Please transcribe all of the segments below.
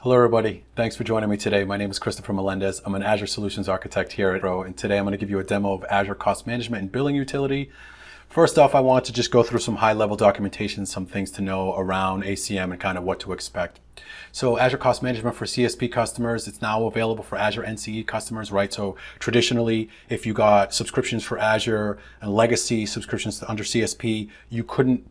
Hello everybody, thanks for joining me today. My name is Christopher Melendez. I'm an Azure Solutions Architect here at Pro, and today I'm going to give you a demo of Azure Cost Management and Billing Utility. First off, I want to just go through some high-level documentation, some things to know around ACM and kind of what to expect. So Azure Cost Management for CSP customers, it's now available for Azure NCE customers, right? So traditionally, if you got subscriptions for Azure and legacy subscriptions under CSP, you couldn't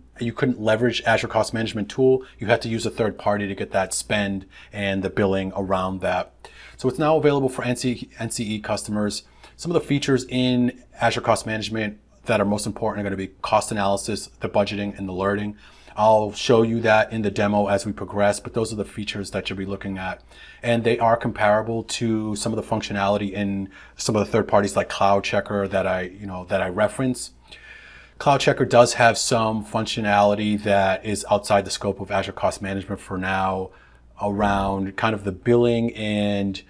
leverage Azure Cost Management tool. You had to use a third party to get that spend and the billing around that. So it's now available for NCE customers. Some of the features in Azure Cost Management that are most important are going to be cost analysis, the budgeting, and the alerting. I'll show you that in the demo as we progress, but those are the features that you'll be looking at. And they are comparable to some of the functionality in some of the third parties like Cloud Checker that I reference. Cloud Checker does have some functionality that is outside the scope of Azure Cost Management for now around kind of the billing, and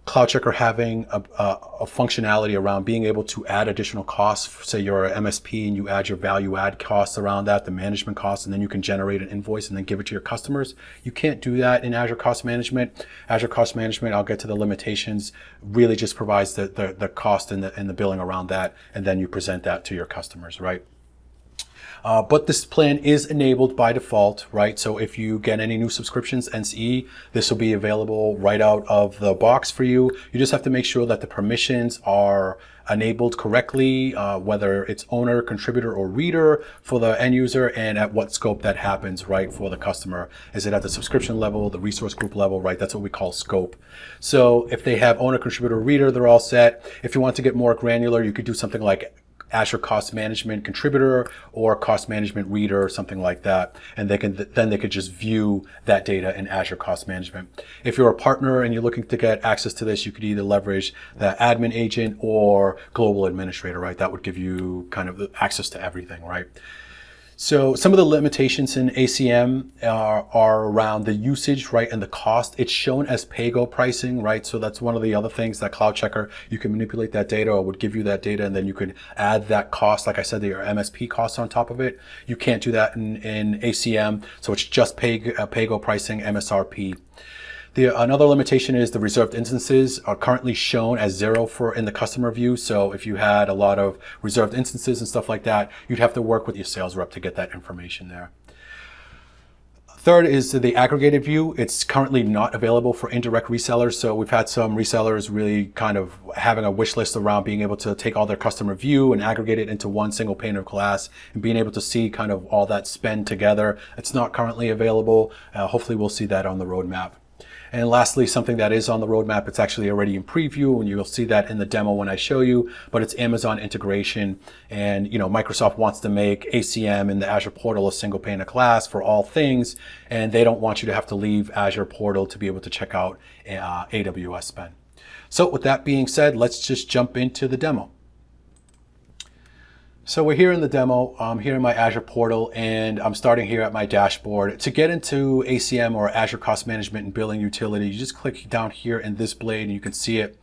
Cloud Checker having a functionality around being able to add additional costs. Say you're an MSP and you add your value add costs around that, the management costs, and then you can generate an invoice and then give it to your customers. You can't do that in Azure Cost Management. Azure Cost Management, I'll get to the limitations, really just provides the cost and the billing around that, and then you present that to your customers, right? But this plan is enabled by default, right? So if you get any new subscriptions, NCE, this will be available right out of the box for you. You just have to make sure that the permissions are enabled correctly, whether it's owner, contributor, or reader for the end user, and at what scope that happens, right, for the customer. Is it at the subscription level, the resource group level, right? That's what we call scope. So if they have owner, contributor, reader, they're all set. If you want to get more granular, you could do something like Azure Cost Management Contributor or Cost Management Reader or something like that. And they could just view that data in Azure Cost Management. If you're a partner and you're looking to get access to this, you could either leverage the admin agent or global administrator, right? That would give you kind of access to everything, right? So some of the limitations in ACM are around the usage, right, and the cost. It's shown as pay-go pricing, right? So that's one of the other things that Cloud Checker, you can manipulate that data or would give you that data, and then you could add that cost, like I said, your MSP costs on top of it. You can't do that in ACM, so it's just pay-go pricing, MSRP. Another limitation is the reserved instances are currently shown as 0 in the customer view. So if you had a lot of reserved instances and stuff like that, you'd have to work with your sales rep to get that information there. Third is the aggregated view. It's currently not available for indirect resellers. So we've had some resellers really kind of having a wish list around being able to take all their customer view and aggregate it into one single pane of glass and being able to see kind of all that spend together. It's not currently available. Hopefully we'll see that on the roadmap. And lastly, something that is on the roadmap, it's actually already in preview, and you'll see that in the demo when I show you, but it's Amazon integration. And Microsoft wants to make ACM and the Azure portal a single pane of glass for all things, and they don't want you to have to leave Azure portal to be able to check out AWS spend. So with that being said, let's just jump into the demo. So we're here in the demo. I'm here in my Azure portal, and I'm starting here at my dashboard. To get into ACM or Azure Cost Management and Billing Utility, you just click down here in this blade and you can see it.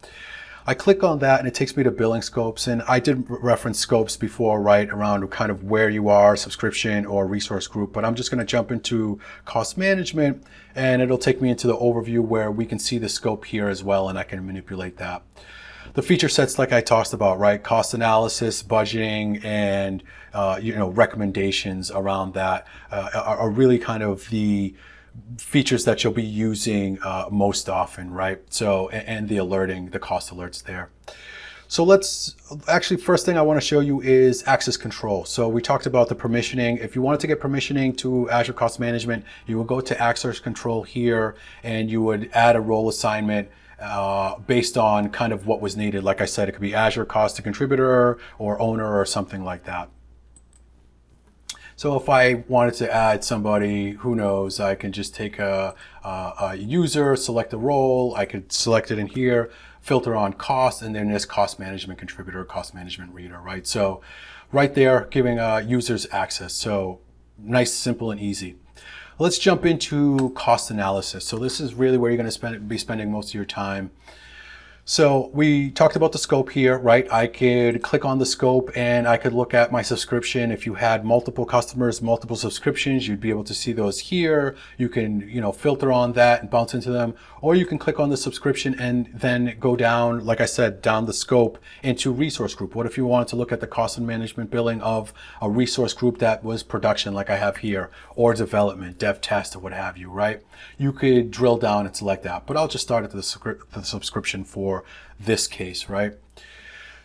I click on that and it takes me to billing scopes, and I did reference scopes before, right, around kind of where you are, subscription or resource group, but I'm just going to jump into cost management and it'll take me into the overview where we can see the scope here as well, and I can manipulate that. The feature sets, like I talked about, right? Cost analysis, budgeting, and recommendations around that are really kind of the features that you'll be using most often, right? So, and the alerting, the cost alerts there. So first thing I want to show you is access control. So we talked about the permissioning. If you wanted to get permissioning to Azure Cost Management, you would go to access control here and you would add a role assignment based on kind of what was needed. Like I said, it could be Azure Cost to Contributor or Owner or something like that. So if I wanted to add somebody, who knows, I can just take a user, select a role, I could select it in here, filter on cost, and then there's Cost Management Contributor, Cost Management Reader, right? So right there, giving users access. So nice, simple, and easy. Let's jump into cost analysis. So this is really where you're going to be spending most of your time. So we talked about the scope here, right? I could click on the scope and I could look at my subscription. If you had multiple customers, multiple subscriptions, you'd be able to see those here. You can, filter on that and bounce into them, or you can click on the subscription and then go down, like I said, down the scope into resource group. What if you wanted to look at the cost and management billing of a resource group that was production, like I have here, or development, dev test, or what have you, right? You could drill down and select that, but I'll just start at the subscription for this case, right?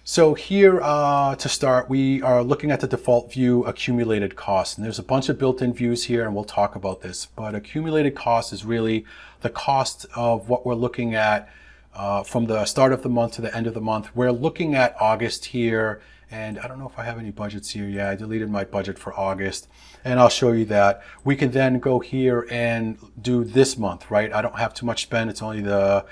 So here to start, we are looking at the default view, accumulated cost. And there's a bunch of built-in views here, and we'll talk about this. But accumulated cost is really the cost of what we're looking at from the start of the month to the end of the month. We're looking at August here, and I don't know if I have any budgets here. Yeah, I deleted my budget for August, and I'll show you that. We can then go here and do this month, right? I don't have too much spend. It's only a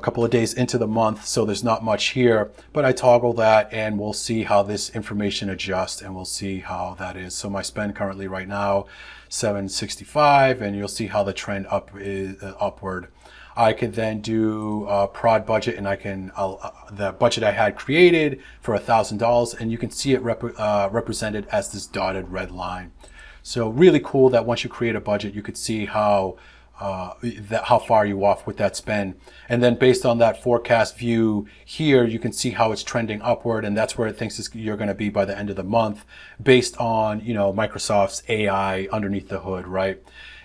couple of days into the month, so there's not much here, but I toggle that and we'll see how this information adjusts, and we'll see how that is. So my spend currently right now, $765, and you'll see how the trend up is upward. I could then do prod budget, and the budget I had created for $1,000, and you can see it represented as this dotted red line. So really cool that once you create a budget, you could see how far you off with that spend. And then based on that forecast view here, you can see how it's trending upward, and that's where it thinks you're going to be by the end of the month based on, Microsoft's AI underneath the hood, right?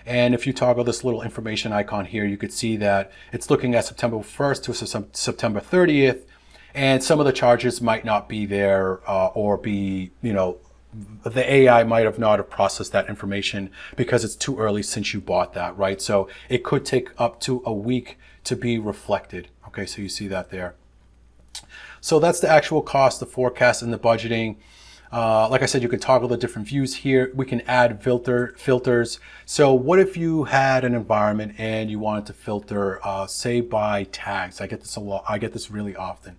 And if you toggle this little information icon here, you could see that it's looking at September 1st to September 30th, and some of the charges might not be there or be, the AI might have not have processed that information because it's too early since you bought that, right? So it could take up to a week to be reflected. Okay, so you see that there. So that's the actual cost, the forecast, and the budgeting. Like I said, you can toggle the different views here. We can add filters. So what if you had an environment and you wanted to filter, say by tags? I get this a lot. I get this really often.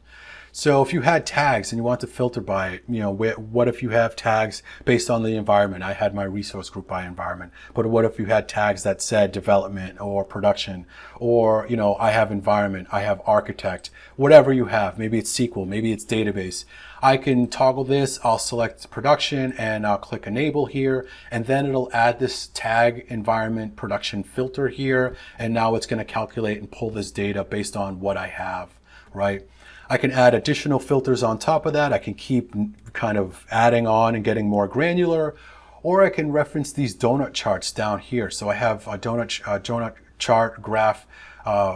So if you had tags and you want to filter by, what if you have tags based on the environment? I had my resource group by environment, but what if you had tags that said development or production, or, I have environment, I have architect, whatever you have, maybe it's SQL, maybe it's database. I can toggle this, I'll select production and I'll click enable here, and then it'll add this tag environment production filter here. And now it's going to calculate and pull this data based on what I have, right? I can add additional filters on top of that. I can keep kind of adding on and getting more granular, or I can reference these donut charts down here. So I have a donut chart graph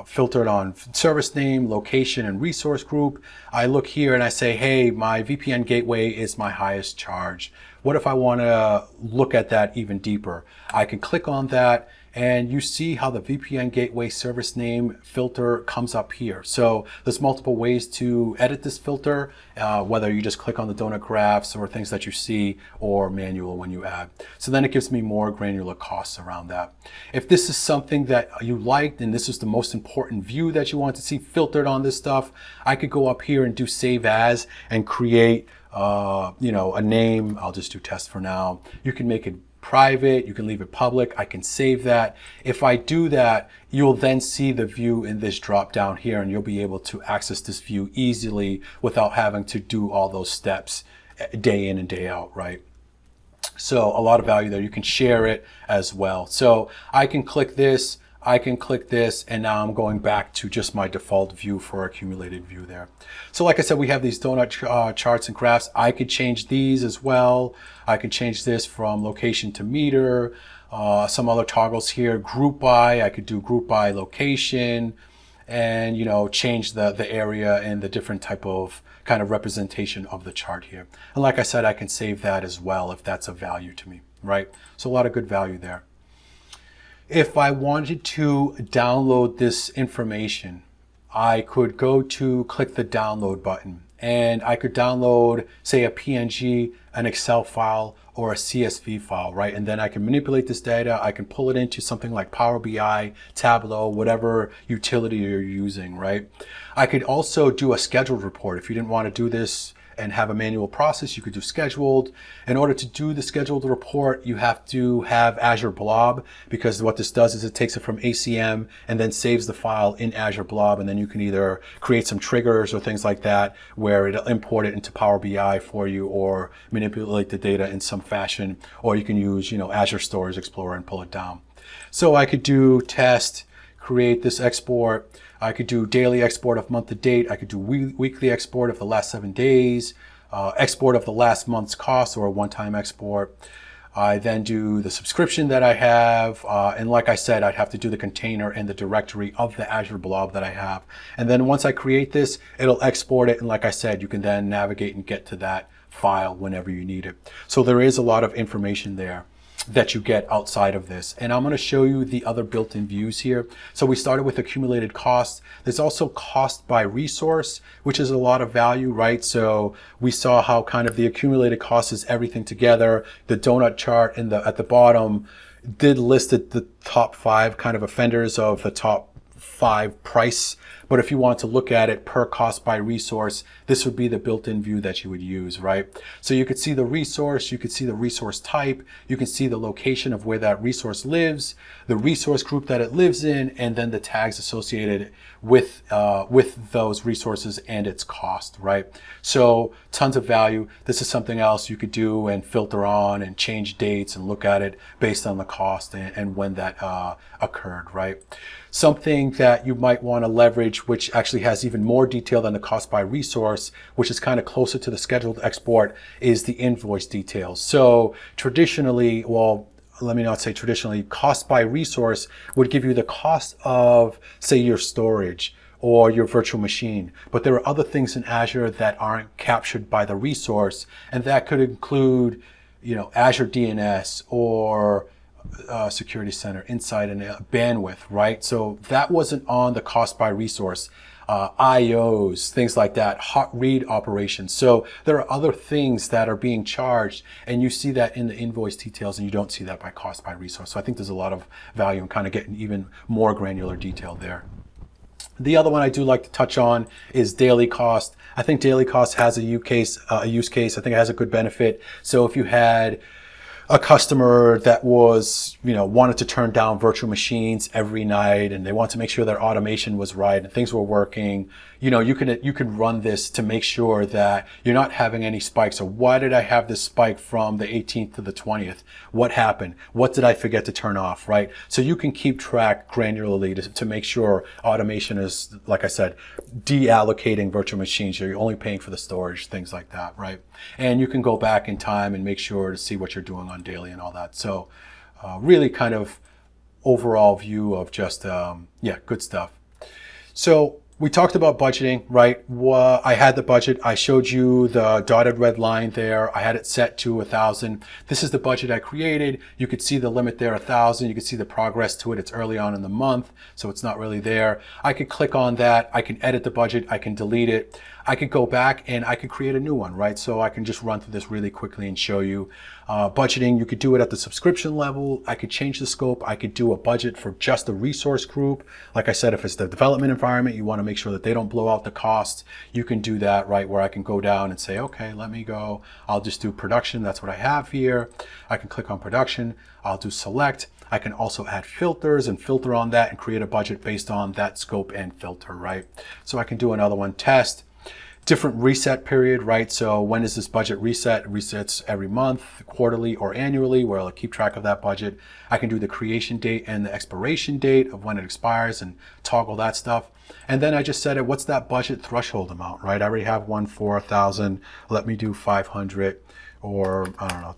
filtered on service name, location, and resource group. I look here and I say, hey, my VPN gateway is my highest charge. What if I want to look at that even deeper? I can click on that, and you see how the VPN gateway service name filter comes up here. So there's multiple ways to edit this filter, whether you just click on the donut graphs or things that you see, or manual when you add. So then it gives me more granular costs around that. If this is something that you liked and this is the most important view that you want to see filtered on this stuff, I could go up here and do save as and create a name. I'll just do test for now. You can make it private, you can leave it public. I can save that. If I do that, you'll then see the view in this drop down here, and you'll be able to access this view easily without having to do all those steps day in and day out, right? So a lot of value there. You can share it as well. So I can click this, I can click this, and now I'm going back to just my default view for accumulated view there. So like I said, we have these donut charts and graphs. I could change these as well. I can change this from location to meter. Some other toggles here, group by, I could do group by location, and change the area and the different type of kind of representation of the chart here. And like I said, I can save that as well if that's of value to me, right? So a lot of good value there. If I wanted to download this information, I could go to click the download button, and I could download, say, a PNG, an Excel file, or a CSV file, right? And then I can manipulate this data. I can pull it into something like Power BI, Tableau, whatever utility you're using, right? I could also do a scheduled report. If you didn't want to do this and have a manual process, you could do scheduled. In order to do the scheduled report, you have to have Azure Blob, because what this does is it takes it from ACM and then saves the file in Azure Blob, and then you can either create some triggers or things like that where it'll import it into Power BI for you or manipulate the data in some fashion, or you can use, Azure Storage Explorer and pull it down. So I could do test, create this export. I could do daily export of month to date. I could do weekly export of the last 7 days, export of the last month's cost, or a one-time export. I then do the subscription that I have. And like I said, I'd have to do the container and the directory of the Azure Blob that I have. And then once I create this, it'll export it. And like I said, you can then navigate and get to that file whenever you need it. So there is a lot of information there that you get outside of this. And I'm going to show you the other built-in views here. So we started with accumulated costs. There's also cost by resource, which is a lot of value, right? So we saw how kind of the accumulated cost is everything together. The donut chart at the bottom did list the top 5 kind of offenders of the top 5 price. But if you want to look at it per cost by resource, this would be the built-in view that you would use, right? So you could see the resource, you could see the resource type, you can see the location of where that resource lives, the resource group that it lives in, and then the tags associated with those resources and its cost, right? So tons of value. This is something else you could do and filter on and change dates and look at it based on the cost and when that occurred, right? Something that you might want to leverage, which actually has even more detail than the cost by resource, which is kind of closer to the scheduled export, is the invoice details. So traditionally, well, let me not say traditionally, cost by resource would give you the cost of, say, your storage or your virtual machine. But there are other things in Azure that aren't captured by the resource, and that could include, Azure DNS or Security Center, Insight, and bandwidth, right? So that wasn't on the cost by resource. IOs, things like that, hot read operations. So there are other things that are being charged, and you see that in the invoice details, and you don't see that by cost by resource. So I think there's a lot of value in kind of getting even more granular detail there. The other one I do like to touch on is daily cost. I think daily cost has a use case. I think it has a good benefit. So if you had a customer that was, wanted to turn down virtual machines every night, and they want to make sure their automation was right and things were working, you can run this to make sure that you're not having any spikes. So why did I have this spike from the 18th to the 20th? What happened? What did I forget to turn off, right? So you can keep track granularly to make sure automation is, like I said, deallocating virtual machines. You're only paying for the storage, things like that, right? And you can go back in time and make sure to see what you're doing on daily and all that. So really kind of overall view of just, good stuff. So we talked about budgeting, right? I had the budget. I showed you the dotted red line there. I had it set to 1,000. This is the budget I created. You could see the limit there, 1,000. You can see the progress to it. It's early on in the month, so it's not really there. I could click on that. I can edit the budget. I can delete it. I could go back and I could create a new one, right? So I can just run through this really quickly and show you. Budgeting, you could do it at the subscription level. I could change the scope. I could do a budget for just the resource group. Like I said, if it's the development environment, you want to make sure that they don't blow out the costs. You can do that, right? Where I can go down and say, okay, let me go. I'll just do production. That's what I have here. I can click on production. I'll do select. I can also add filters and filter on that and create a budget based on that scope and filter, right? So I can do another one, test. Different reset period, right? So when is this budget reset? It resets every month, quarterly, or annually, where I'll keep track of that budget. I can do the creation date and the expiration date of when it expires and toggle that stuff. And then I just set it, what's that budget threshold amount, right? I already have one for 1,000. Let me do 500 or,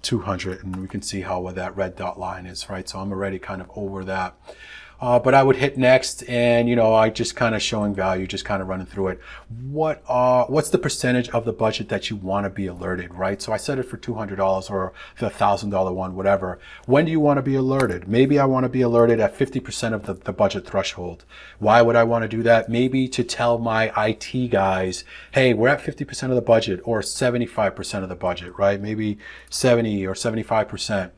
200, and we can see how that red dot line is, right? So I'm already kind of over that. But I would hit next, and I just kind of showing value, just kind of running through it. What's the percentage of the budget that you want to be alerted, right? So I set it for $200 or the $1,000 one, whatever. When do you want to be alerted? Maybe I want to be alerted at 50% of the budget threshold. Why would I want to do that? Maybe to tell my IT guys, hey, we're at 50% of the budget or 75% of the budget, right? Maybe 70 or 75%.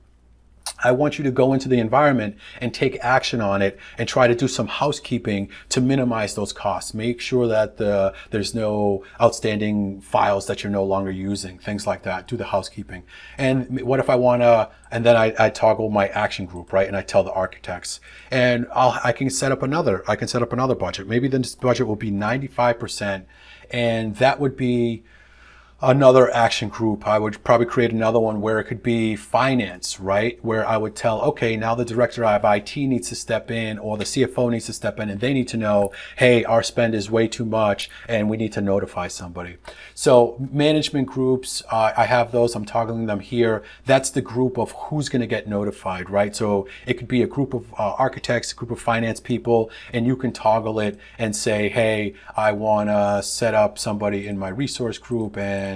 I want you to go into the environment and take action on it and try to do some housekeeping to minimize those costs. Make sure that there's no outstanding files that you're no longer using, things like that. Do the housekeeping. And what if I want to, and then I toggle my action group, right? And I tell the architects, and I can set up another budget. Maybe this budget will be 95%, and that would be another action group. I would probably create another one where it could be finance, right? Where I would tell, okay, now the director of IT needs to step in, or the CFO needs to step in, and they need to know, hey, our spend is way too much and we need to notify somebody. So management groups, I have those, I'm toggling them here. That's the group of who's going to get notified, right? So it could be a group of architects, a group of finance people, and you can toggle it and say, hey, I want to set up somebody in my resource group and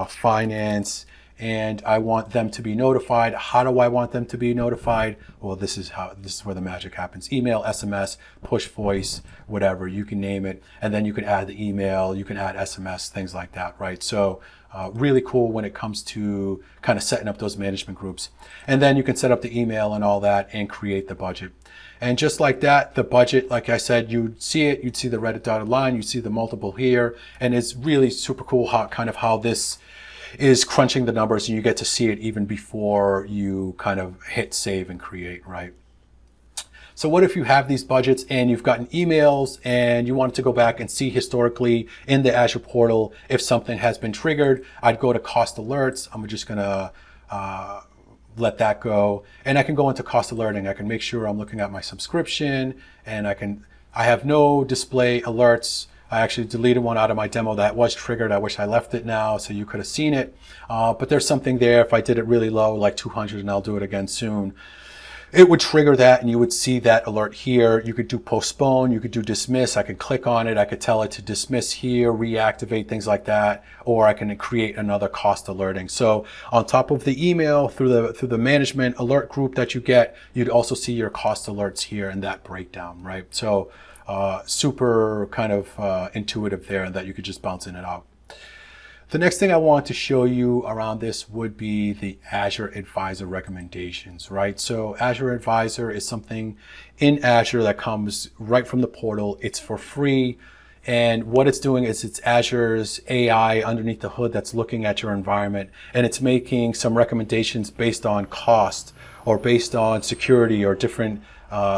finance, and I want them to be notified. How do I want them to be notified? Well, this is where the magic happens. Email, SMS, push voice, whatever, you can name it. And then you can add the email, you can add SMS, things like that, right? So really cool when it comes to kind of setting up those management groups. And then you can set up the email and all that and create the budget. And just like that, the budget, like I said, you'd see it, you'd see the red dotted line, you see the multiple here, and it's really super cool how this is crunching the numbers, and you get to see it even before you kind of hit save and create, right? So what if you have these budgets and you've gotten emails and you want to go back and see historically in the Azure portal if something has been triggered? I'd go to cost alerts. I'm just gonna let that go, and I can go into cost alerting. I can make sure I'm looking at my subscription, and I have no display alerts. I actually deleted one out of my demo that was triggered. I wish I left it now so you could have seen it, but there's something there. If I did it really low, like 200, and I'll do it again soon, it would trigger that, and you would see that alert here. You could do postpone, you could do dismiss. I could click on it, I could tell it to dismiss here, reactivate, things like that, or I can create another cost alerting. So on top of the email, through the management alert group that you get, you'd also see your cost alerts here and that breakdown, right? So super kind of intuitive there, and that you could just bounce in and out. The next thing I want to show you around this would be the Azure Advisor recommendations, right? So Azure Advisor is something in Azure that comes right from the portal. It's for free. And what it's doing is it's Azure's AI underneath the hood that's looking at your environment, and it's making some recommendations based on cost or based on security or different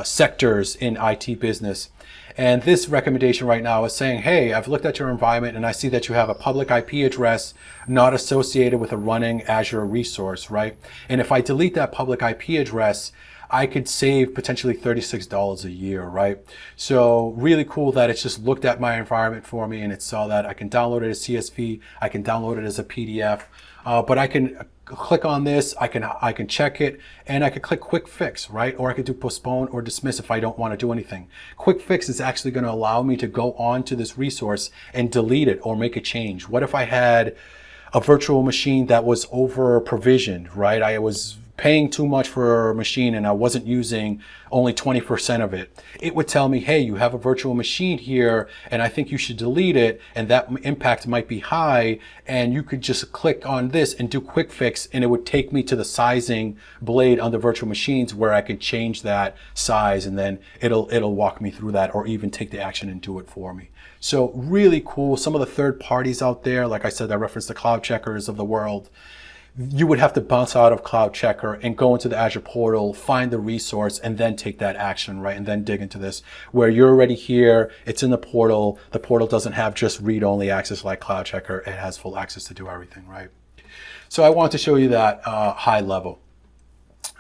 sectors in IT business. And this recommendation right now is saying, hey, I've looked at your environment and I see that you have a public IP address not associated with a running Azure resource, right? And if I delete that public IP address, I could save potentially $36 a year, right? So really cool that it's just looked at my environment for me and it saw that. I can download it as CSV, I can download it as a PDF, but I can click on this, I can check it, and I could click quick fix, right? Or I could do postpone or dismiss if I don't want to do anything. Quick fix is actually going to allow me to go on to this resource and delete it or make a change. What if I had a virtual machine that was over provisioned, right? I was paying too much for a machine and I wasn't using only 20% of it. It would tell me, hey, you have a virtual machine here and I think you should delete it, and that impact might be high, and you could just click on this and do quick fix, and it would take me to the sizing blade on the virtual machines where I could change that size, and then it'll walk me through that, or even take the action and do it for me. So really cool. Some of the third parties out there, like I said, I referenced the cloud checkers of the world. You would have to bounce out of Cloud Checker and go into the Azure portal, find the resource, and then take that action, right? And then dig into this. Where you're already here, it's in the portal. The portal doesn't have just read-only access like Cloud Checker. It has full access to do everything, right? So I want to show you that high level.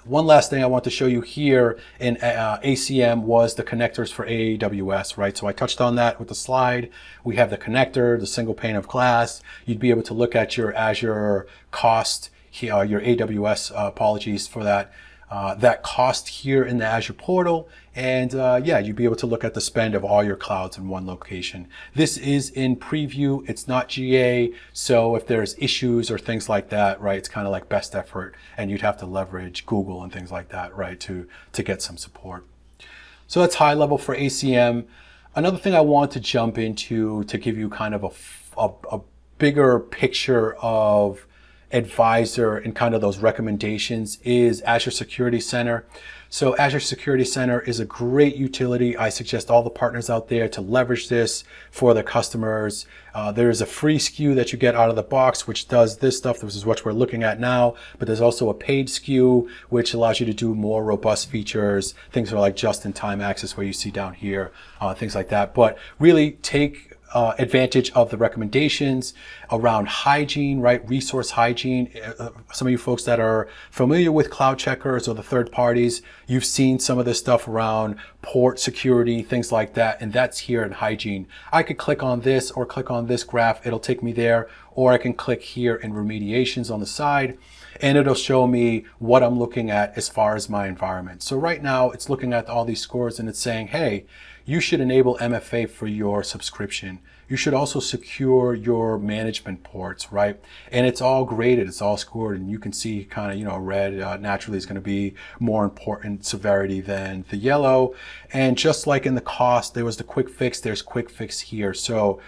One last thing I want to show you here in ACM was the connectors for AWS, right? So I touched on that with the slide. We have the connector, the single pane of glass. You'd be able to look at your Azure cost, your AWS, apologies for that, that cost here in the Azure portal. And yeah, you'd be able to look at the spend of all your clouds in one location. This is in preview, it's not GA. So if there's issues or things like that, right, it's kind of like best effort, and you'd have to leverage Google and things like that, right, to get some support. So that's high level for ACM. Another thing I want to jump into to give you kind of a bigger picture of Advisor and kind of those recommendations is Azure Security Center. So Azure Security Center is a great utility. I suggest all the partners out there to leverage this for their customers. There's a free SKU that you get out of the box, which does this stuff. This is what we're looking at now, but there's also a paid SKU, which allows you to do more robust features, things like just-in-time access where you see down here, things like that. But really take advantage of the recommendations around hygiene, right? Resource hygiene. Some of you folks that are familiar with cloud checkers or the third parties, you've seen some of this stuff around port security, things like that. And that's here in hygiene. I could click on this or click on this graph. It'll take me there, or I can click here in remediations on the side, and it'll show me what I'm looking at as far as my environment. So right now it's looking at all these scores and it's saying, hey, you should enable MFA for your subscription. You should also secure your management ports, right? And it's all graded, it's all scored, and you can see kind of, red naturally is going to be more important severity than the yellow. And just like in the cost, there was the quick fix, there's quick fix here. So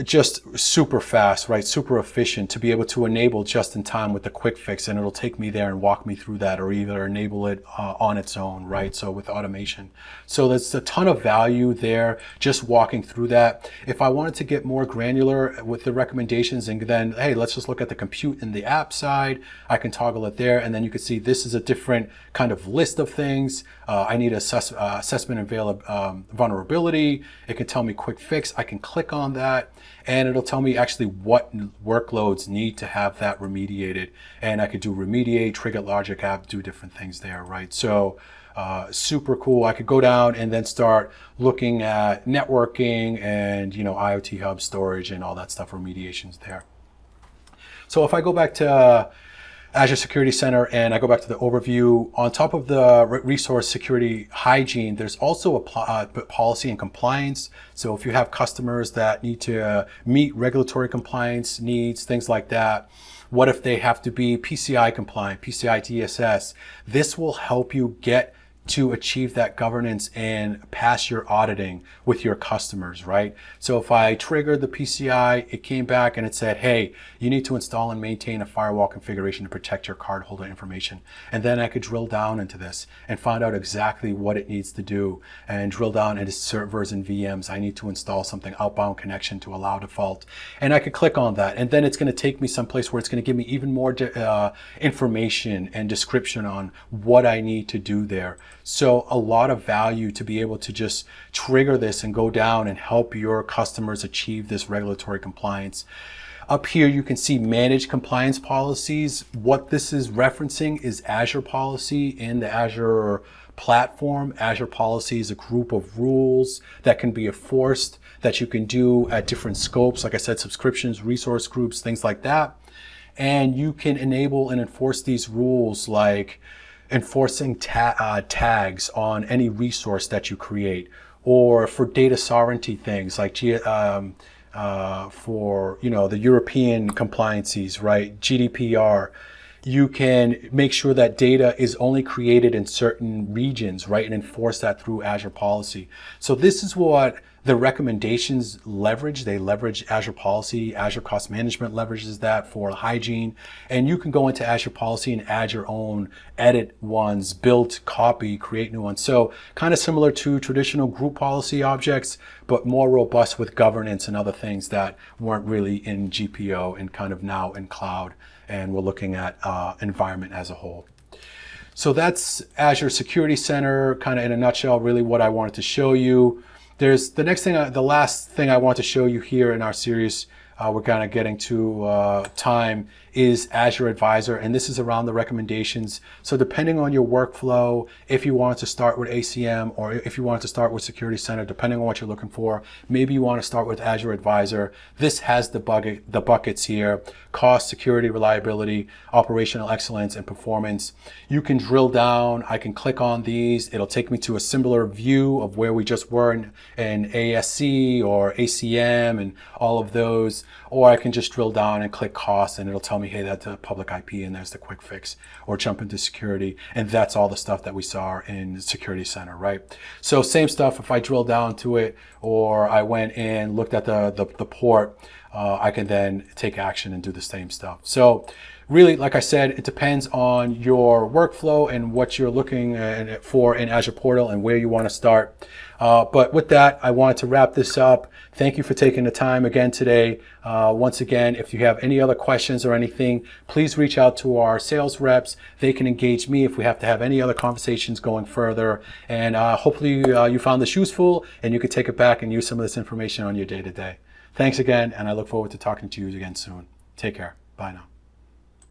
just super fast, right? Super efficient to be able to enable just in time with the quick fix, and it'll take me there and walk me through that, or either enable it on its own, right? So with automation. So there's a ton of value there just walking through that. If I wanted to get more granular with the recommendations, and then, hey, let's just look at the compute in the app side, I can toggle it there, and then you can see this is a different kind of list of things. I need assessment and vulnerability. It can tell me quick fix. I can click on that, and it'll tell me actually what workloads need to have that remediated. And I could do remediate, trigger logic app, do different things there, right? So super cool. I could go down and then start looking at networking and, IoT hub storage and all that stuff, remediations there. So if I go back to Azure Security Center and I go back to the overview, on top of the resource security hygiene, there's also a policy and compliance. So if you have customers that need to meet regulatory compliance needs, things like that, what if they have to be PCI compliant, PCI DSS? This will help you get to achieve that governance and pass your auditing with your customers, right? So if I triggered the PCI, it came back and it said, hey, you need to install and maintain a firewall configuration to protect your cardholder information. And then I could drill down into this and find out exactly what it needs to do, and drill down into servers and VMs. I need to install something, outbound connection to allow default. And I could click on that. And then it's going to take me someplace where it's going to give me even more information and description on what I need to do there. So a lot of value to be able to just trigger this and go down and help your customers achieve this regulatory compliance. Up here, you can see manage compliance policies. What this is referencing is Azure Policy in the Azure platform. Azure Policy is a group of rules that can be enforced, that you can do at different scopes. Like I said, subscriptions, resource groups, things like that. And you can enable and enforce these rules, like enforcing tags on any resource that you create, or for data sovereignty things like for the European compliances, right? GDPR. You can make sure that data is only created in certain regions, right? And enforce that through Azure Policy. So this is what the recommendations leverage. They leverage Azure Policy. Azure Cost Management leverages that for hygiene. And you can go into Azure Policy and add your own, edit ones, build, copy, create new ones. So kind of similar to traditional group policy objects, but more robust with governance and other things that weren't really in GPO and kind of now in cloud. And we're looking at environment as a whole. So that's Azure Security Center, kind of in a nutshell, really what I wanted to show you. There's the next thing, the last thing I want to show you here in our series, we're kind of getting to time, is Azure Advisor, and this is around the recommendations. So depending on your workflow, if you want to start with ACM or if you want to start with Security Center, depending on what you're looking for, maybe you want to start with Azure Advisor. This has the buckets here: cost, security, reliability, operational excellence, and performance. You can drill down. I can click on these. It'll take me to a similar view of where we just were in ASC or ACM and all of those. Or I can just drill down and click cost, and it'll tell me, hey, that's a public IP and there's the quick fix, or jump into security. And that's all the stuff that we saw in Security Center, right? So same stuff. If I drill down to it, or I went and looked at the port, I can then take action and do the same stuff. So really, like I said, it depends on your workflow and what you're looking for in Azure Portal and where you want to start. But with that, I wanted to wrap this up. Thank you for taking the time again today. Once again, if you have any other questions or anything, please reach out to our sales reps. They can engage me if we have to have any other conversations going further. And hopefully you found this useful and you could take it back and use some of this information on your day-to-day. Thanks again, and I look forward to talking to you again soon. Take care. Bye now.